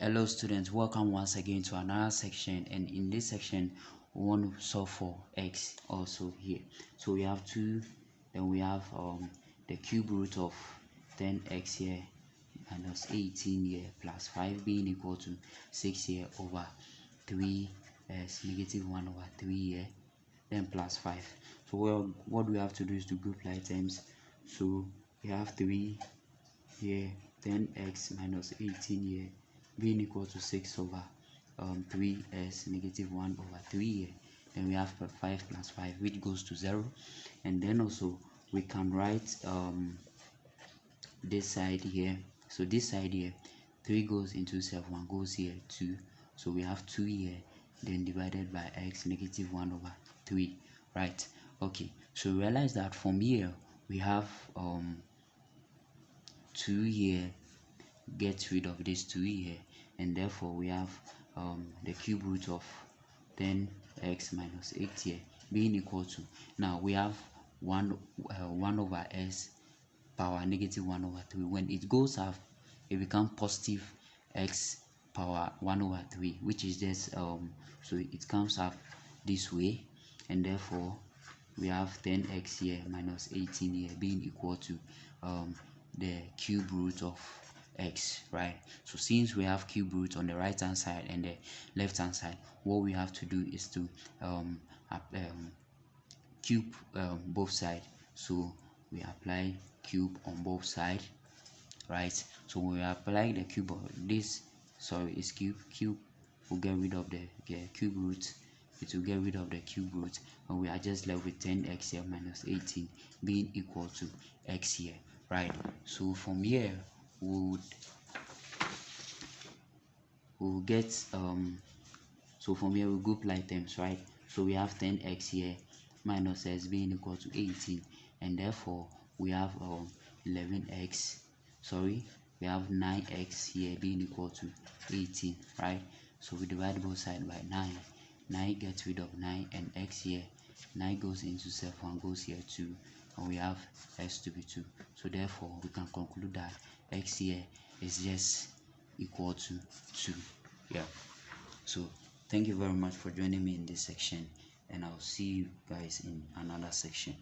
Hello students, welcome once again to another section, and in this section we want to solve for x also here. So we have 2, then we have the cube root of 10x here minus 18 here plus 5 being equal to 6 here over 3 as negative 1 over 3 here, then plus 5. So what we have to do is to group like terms. So we have 3 here, 10x minus 18 here being equal to 6 over 3 as negative 1 over 3 here. Then we have 5 plus 5, which goes to 0. And then also we can write this side here. So this side here, 3 goes into 7, 1 goes here, 2. So we have 2 here, then divided by x negative 1 over 3, right? Okay, so realize that from here we have 2 here, get rid of this 2 here, and therefore we have the cube root of 10x minus 8 here being equal to, now we have 1 over s power negative 1 over 3. When it goes up, it becomes positive x power 1 over 3, which is just so it comes up this way, and therefore we have 10x here minus 18 here being equal to the cube root of x, right? So since we have cube root on the right hand side and the left hand side, what we have to do is to cube both sides. So we apply cube on both sides, right? So when we apply the cube of this, sorry, is cube will get rid of the cube root. It will get rid of the cube root, and we are just left with 10x here minus 18 being equal to x here, right? So from here we'll get so from here we'll group like terms, right? So we have 10x here minus s being equal to 18, and therefore we have 11x, sorry, we have 9x here being equal to 18, right? So we divide both sides by 9 gets rid of 9, and x here, 9 goes into 7, 1 goes here, 2, and we have s to be 2. So therefore we can conclude that x here is just equal to 2. Yeah, so thank you very much for joining me in this section, and I'll see you guys in another section.